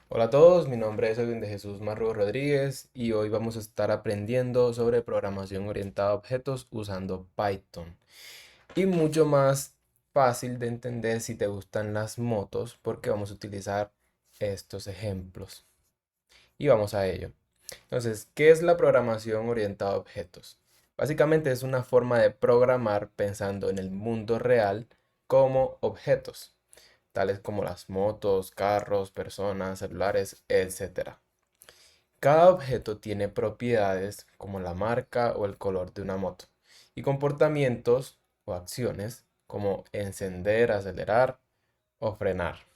Hola a todos, mi nombre es Edwin de Jesús Marro Rodríguez y hoy vamos a estar aprendiendo sobre programación orientada a objetos usando Python. Y mucho más fácil de entender si te gustan las motos porque vamos a utilizar estos ejemplos. Y vamos a ello. Entonces, ¿qué es la programación orientada a objetos? Básicamente es una forma de programar pensando en el mundo real como objetos tales como las motos, carros, personas, celulares, etcétera. Cada objeto tiene propiedades como la marca o el color de una moto y comportamientos o acciones como encender, acelerar o frenar.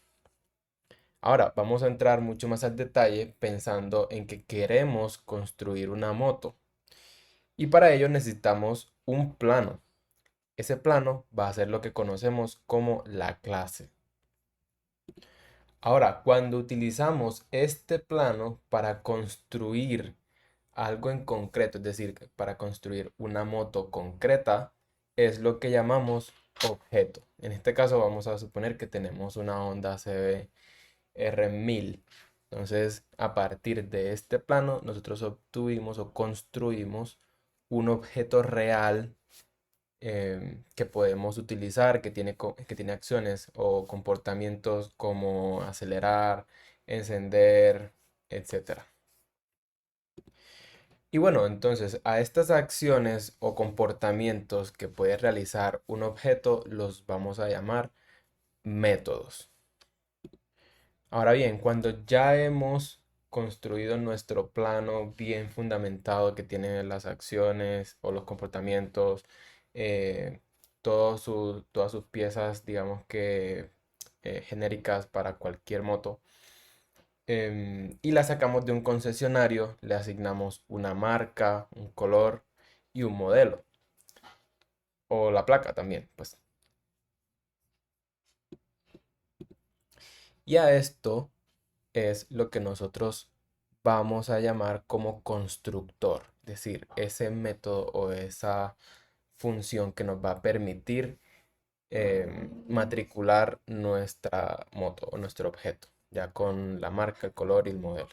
Ahora vamos a entrar mucho más al detalle pensando en que queremos construir una moto y para ello necesitamos un plano. Ese plano va a ser lo que conocemos como la clase. Ahora, cuando utilizamos este plano para construir algo en concreto, es decir, para construir una moto concreta, es lo que llamamos objeto. En este caso vamos a suponer que tenemos una Honda CBR 1000. Entonces, a partir de este plano, nosotros obtuvimos o construimos un objeto real que podemos utilizar, que tiene acciones o comportamientos como acelerar, encender, etcétera. Y bueno, entonces a estas acciones o comportamientos que puede realizar un objeto los vamos a llamar métodos. Ahora bien, cuando ya hemos construido nuestro plano bien fundamentado que tiene las acciones o los comportamientos, eh, todas sus piezas, digamos que genéricas para cualquier moto, y la sacamos de un concesionario, le asignamos una marca, un color y un modelo, o la placa también, pues. Y a esto es lo que nosotros vamos a llamar como constructor, es decir, ese método o esa función que nos va a permitir matricular nuestra moto o nuestro objeto, ya con la marca, el color y el modelo.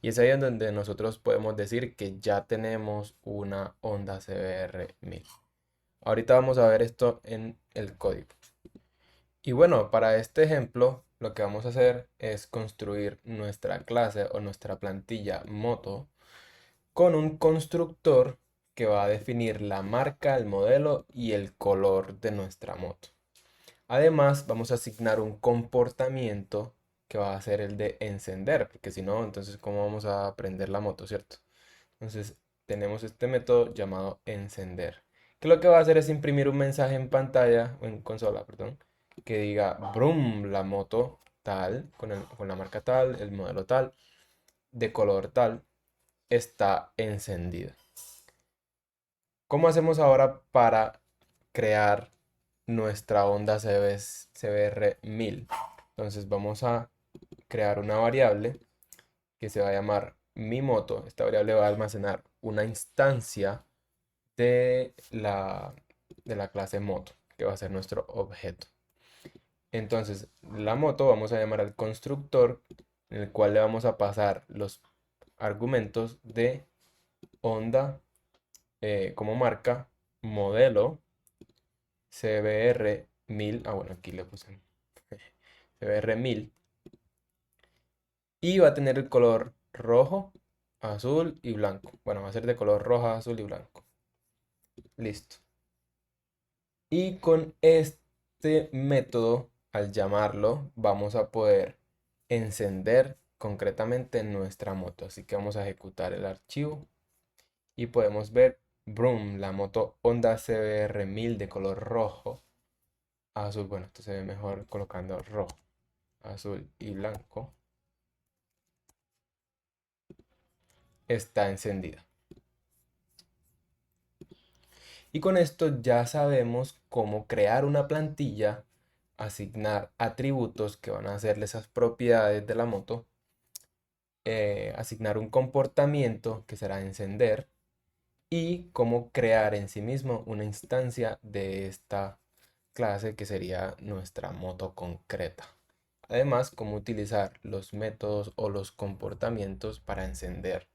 Y es ahí en donde nosotros podemos decir que ya tenemos una Honda CBR 1000. Ahorita vamos a ver esto en el código. Y bueno, para este ejemplo, lo que vamos a hacer es construir nuestra clase o nuestra plantilla moto con un constructor que va a definir la marca, el modelo y el color de nuestra moto. Además, vamos a asignar un comportamiento que va a ser el de encender, porque si no, entonces, ¿cómo vamos a prender la moto, cierto? Entonces, tenemos este método llamado encender, que lo que va a hacer es imprimir un mensaje en pantalla, o en consola, perdón, que diga, brum, la moto tal, con la marca tal, el modelo tal, de color tal, está encendida. ¿Cómo hacemos ahora para crear nuestra Honda CBR 1000? Entonces vamos a crear una variable que se va a llamar mi moto. Esta variable va a almacenar una instancia de de la clase moto, que va a ser nuestro objeto. Entonces, la moto vamos a llamar al constructor, en el cual le vamos a pasar los argumentos de Honda como marca, modelo, CBR 1000, bueno, aquí le puse CBR 1000, y va a tener el color rojo, azul y blanco. Bueno, va a ser de color rojo, azul y blanco. Listo. Y con este método, al llamarlo, vamos a poder encender concretamente nuestra moto. Así que vamos a ejecutar el archivo y podemos ver, brum, la moto Honda CBR 1000 de color rojo, azul. Bueno, esto se ve mejor colocando rojo, azul y blanco. Está encendida. Y con esto ya sabemos cómo crear una plantilla, asignar atributos que van a hacerle esas propiedades de la moto, asignar un comportamiento que será encender y cómo crear en sí mismo una instancia de esta clase que sería nuestra moto concreta. Además, cómo utilizar los métodos o los comportamientos para encender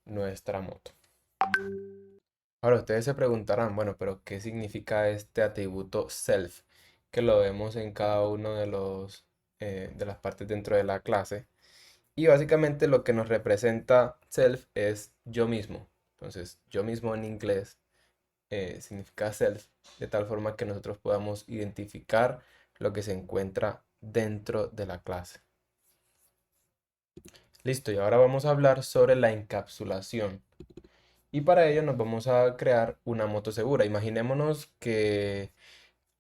nuestra moto. Ahora ustedes se preguntarán, bueno, pero ¿qué significa este atributo self? Que lo vemos en cada uno de de las partes dentro de la clase. Y básicamente lo que nos representa self es yo mismo. Entonces, yo mismo en inglés significa self, de tal forma que nosotros podamos identificar lo que se encuentra dentro de la clase. Listo, y ahora vamos a hablar sobre la encapsulación. Y para ello nos vamos a crear una moto segura. Imaginémonos que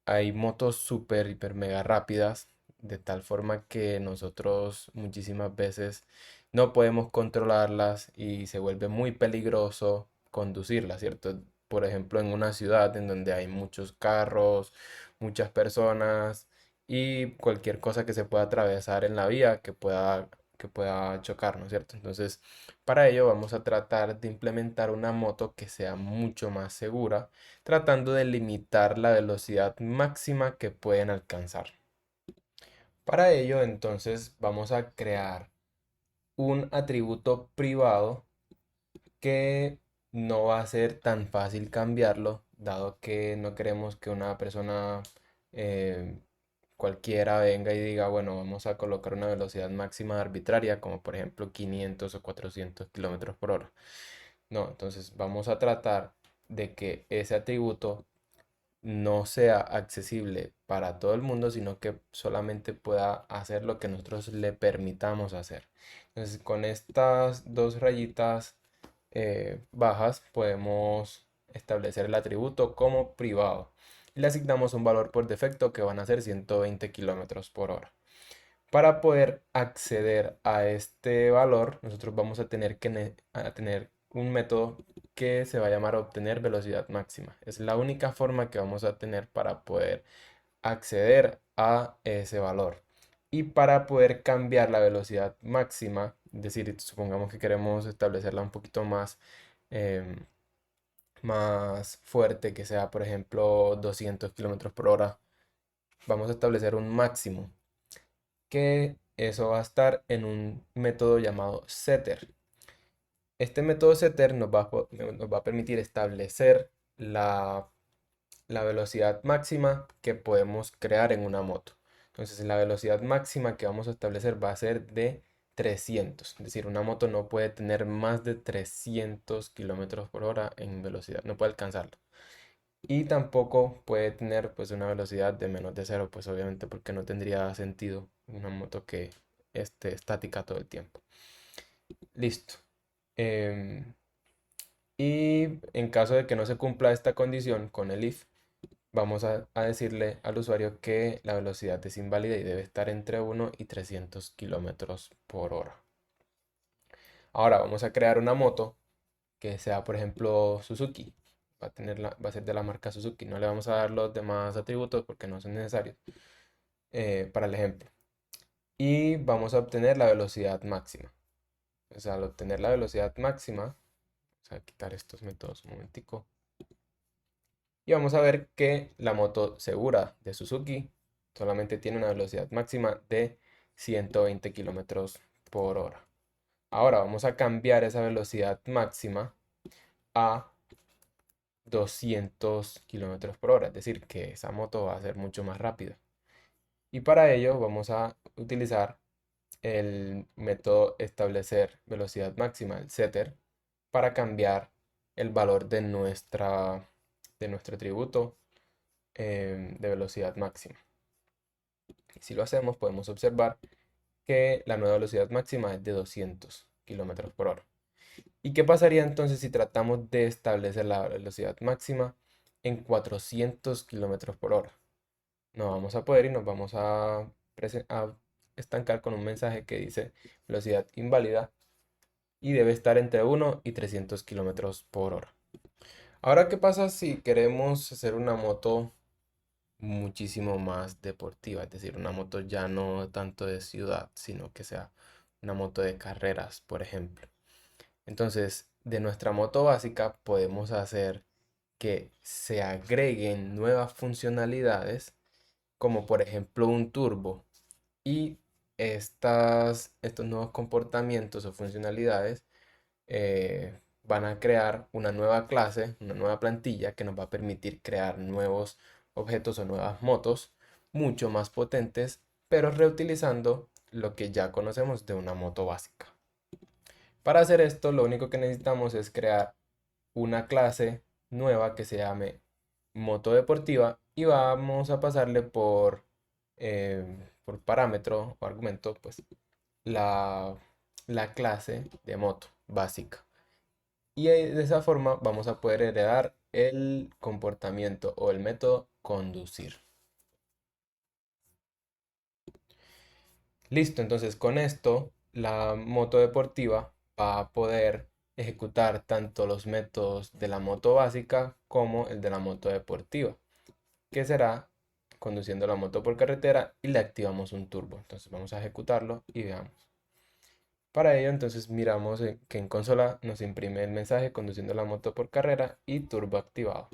hay motos súper, hiper, mega rápidas, de tal forma que nosotros muchísimas veces no podemos controlarlas y se vuelve muy peligroso conducirlas, ¿cierto? Por ejemplo, en una ciudad en donde hay muchos carros, muchas personas y cualquier cosa que se pueda atravesar en la vía que pueda chocar, ¿no es cierto? Entonces, para ello vamos a tratar de implementar una moto que sea mucho más segura tratando de limitar la velocidad máxima que pueden alcanzar. Para ello, entonces, vamos a crear un atributo privado que no va a ser tan fácil cambiarlo, dado que no queremos que una persona eh, cualquiera venga y diga, bueno, vamos a colocar una velocidad máxima arbitraria, como por ejemplo 500 o 400 kilómetros por hora. No, entonces vamos a tratar de que ese atributo no sea accesible para todo el mundo, sino que solamente pueda hacer lo que nosotros le permitamos hacer. Entonces, con estas dos rayitas bajas podemos establecer el atributo como privado y le asignamos un valor por defecto que van a ser 120 kilómetros por hora. Para poder acceder a este valor, nosotros vamos a tener a tener un método que se va a llamar obtener velocidad máxima. Es la única forma que vamos a tener para poder acceder a ese valor. Y para poder cambiar la velocidad máxima, es decir, supongamos que queremos establecerla un poquito em, más fuerte, que sea por ejemplo 200 kilómetros por hora, vamos a establecer un máximo que eso va a estar en un método llamado setter. Este método setter nos va a permitir establecer la velocidad máxima que podemos crear en una moto. Entonces la velocidad máxima que vamos a establecer va a ser de 300. Es decir, una moto no puede tener más de 300 kilómetros por hora en velocidad, no puede alcanzarlo. Y tampoco puede tener pues una velocidad de menos de cero, pues obviamente porque no tendría sentido una moto que esté estática todo el tiempo. Listo. Em, y en caso de que no se cumpla esta condición con el if, vamos a decirle al usuario que la velocidad es inválida y debe estar entre 1 y 300 kilómetros por hora. Ahora vamos a crear una moto que sea, por ejemplo, Suzuki. Va a ser de la marca Suzuki. No le vamos a dar los demás atributos porque no son necesarios para el ejemplo. Y vamos a obtener la velocidad máxima. O sea, al obtener la velocidad máxima, vamos a quitar estos métodos un momentico. Y vamos a ver que la moto segura de Suzuki solamente tiene una velocidad máxima de 120 kilómetros por hora. Ahora vamos a cambiar esa velocidad máxima a 200 kilómetros por hora, es decir, que esa moto va a ser mucho más rápida. Y para ello vamos a utilizar el método establecer velocidad máxima, el setter, para cambiar el valor de nuestro atributo de velocidad máxima. Y si lo hacemos, podemos observar que la nueva velocidad máxima es de 200 kilómetros por hora. ¿Y qué pasaría entonces si tratamos de establecer la velocidad máxima en 400 kilómetros por hora? No vamos a poder y nos vamos a estancar con un mensaje que dice velocidad inválida y debe estar entre 1 y 300 kilómetros por hora. Ahora, ¿qué pasa si queremos hacer una moto muchísimo más deportiva? Es decir, una moto ya no tanto de ciudad, sino que sea una moto de carreras, por ejemplo. Entonces, de nuestra moto básica podemos hacer que se agreguen nuevas funcionalidades, como por ejemplo un turbo. Y estos nuevos comportamientos o funcionalidades van a crear una nueva clase, una nueva plantilla que nos va a permitir crear nuevos objetos o nuevas motos mucho más potentes, pero reutilizando lo que ya conocemos de una moto básica. Para hacer esto, lo único que necesitamos es crear una clase nueva que se llame moto deportiva y vamos a pasarle por parámetro o argumento, pues la, la clase de moto básica. Y de esa forma vamos a poder heredar el comportamiento o el método conducir. Listo, entonces con esto la moto deportiva va a poder ejecutar tanto los métodos de la moto básica como el de la moto deportiva, que será conduciendo la moto por carretera y le activamos un turbo. Entonces vamos a ejecutarlo y veamos. Para ello, entonces miramos que en consola nos imprime el mensaje conduciendo la moto por carrera y turbo activado.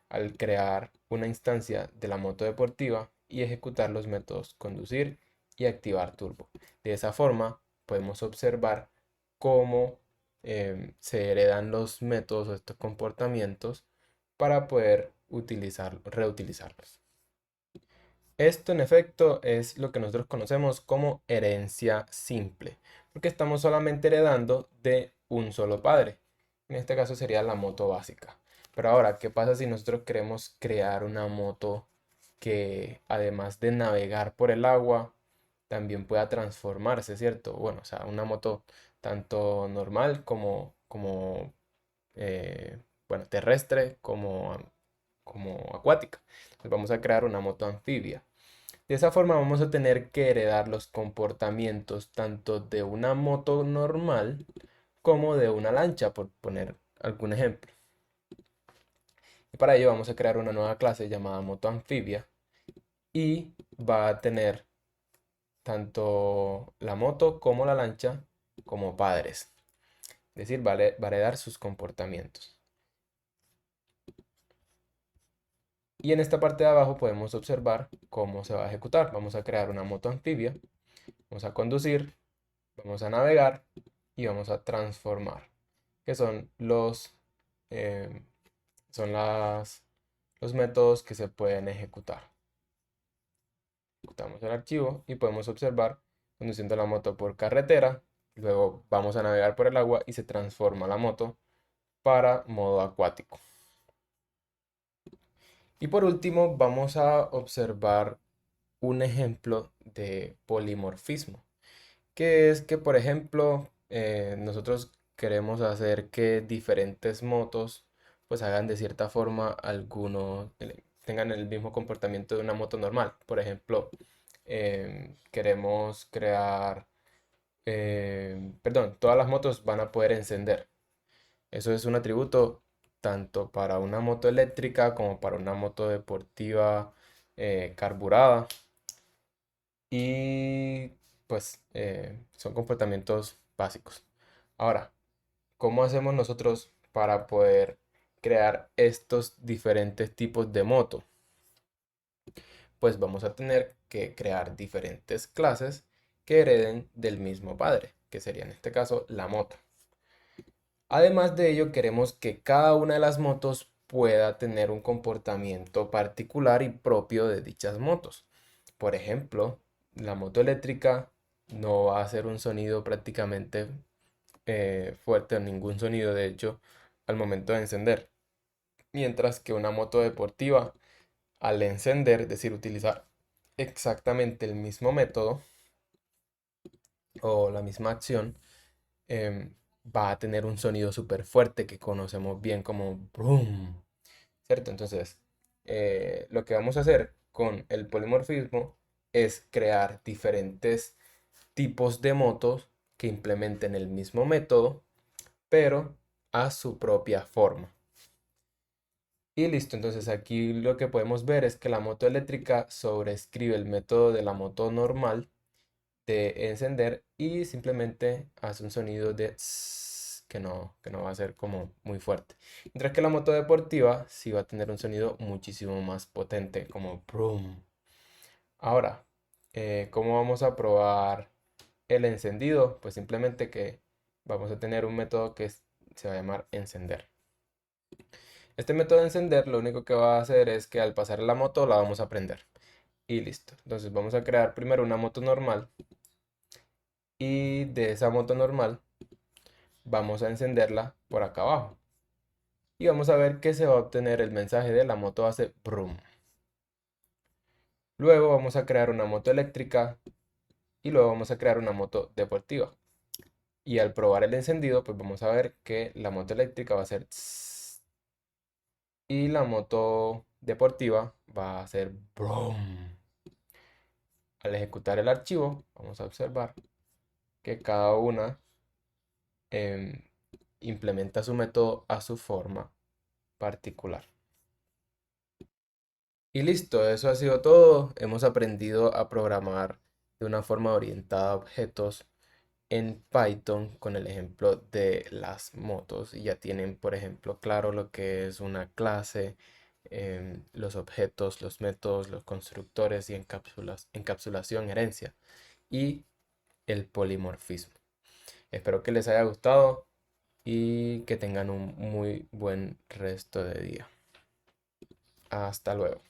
Al crear una instancia de la moto deportiva y ejecutar los métodos conducir y activar turbo. De esa forma podemos observar cómo se heredan los métodos o estos comportamientos para poder reutilizarlos. Esto en efecto es lo que nosotros conocemos como herencia simple, porque estamos solamente heredando de un solo padre. En este caso sería la moto básica. Pero ahora, ¿qué pasa si nosotros queremos crear una moto que además de navegar por el agua, también pueda transformarse, ¿cierto? Bueno, o sea, una moto tanto normal eh, bueno, terrestre como acuática. Entonces vamos a crear una moto anfibia. De esa forma vamos a tener que heredar los comportamientos tanto de una moto normal como de una lancha, por poner algún ejemplo. Y para ello vamos a crear una nueva clase llamada moto anfibia y va a tener tanto la moto como la lancha como padres. Es decir, va a heredar sus comportamientos. Y en esta parte de abajo podemos observar cómo se va a ejecutar. Vamos a crear una moto anfibia, vamos a conducir, vamos a navegar y vamos a transformar, que eh, son los métodos que se pueden ejecutar. Ejecutamos el archivo y podemos observar conduciendo la moto por carretera, luego vamos a navegar por el agua y se transforma la moto para modo acuático. Y por último vamos a observar un ejemplo de polimorfismo, que es que, por ejemplo, nosotros queremos hacer que diferentes motos pues hagan de cierta forma tengan el mismo comportamiento de una moto normal. Por ejemplo, queremos crear, perdón, todas las motos van a poder encender. Eso es un atributo tanto para una moto eléctrica como para una moto deportiva carburada. Y pues son comportamientos básicos. Ahora, ¿cómo hacemos nosotros para poder crear estos diferentes tipos de moto? Pues vamos a tener que crear diferentes clases que hereden del mismo padre, que sería en este caso la moto. Además de ello, queremos que cada una de las motos pueda tener un comportamiento particular y propio de dichas motos. Por ejemplo, la moto eléctrica no va a hacer un sonido prácticamente fuerte o ningún sonido, de hecho, al momento de encender. Mientras que una moto deportiva, al encender, es decir, utilizar exactamente el mismo método o la misma acción, em, va a tener un sonido súper fuerte que conocemos bien como brum, ¿cierto? Entonces, lo que vamos a hacer con el polimorfismo es crear diferentes tipos de motos que implementen el mismo método, pero a su propia forma. Y listo, entonces aquí lo que podemos ver es que la moto eléctrica sobrescribe el método de la moto normal de encender y simplemente hace un sonido de tss, que no va a ser como muy fuerte. Mientras que la moto deportiva sí va a tener un sonido muchísimo más potente, como brum. Ahora, ¿Cómo vamos a probar el encendido? Pues simplemente que vamos a tener un método que se va a llamar encender. Este método de encender lo único que va a hacer es que al pasar la moto la vamos a prender. Y listo. Entonces vamos a crear primero una moto normal. Y de esa moto normal vamos a encenderla por acá abajo. Y vamos a ver que se va a obtener el mensaje de la moto hace brum. Luego vamos a crear una moto eléctrica y luego vamos a crear una moto deportiva. Y al probar el encendido, pues vamos a ver que la moto eléctrica va a hacer tss, y la moto deportiva va a hacer brum. Al ejecutar el archivo, vamos a observar que cada una em, implementa su método a su forma particular. Y listo, eso ha sido todo. Hemos aprendido a programar de una forma orientada a objetos en Python con el ejemplo de las motos. Y ya tienen, por ejemplo, claro lo que es una clase, los objetos, los métodos, los constructores y encapsulación, herencia y el polimorfismo. Espero que les haya gustado y que tengan un muy buen resto de día. Hasta luego.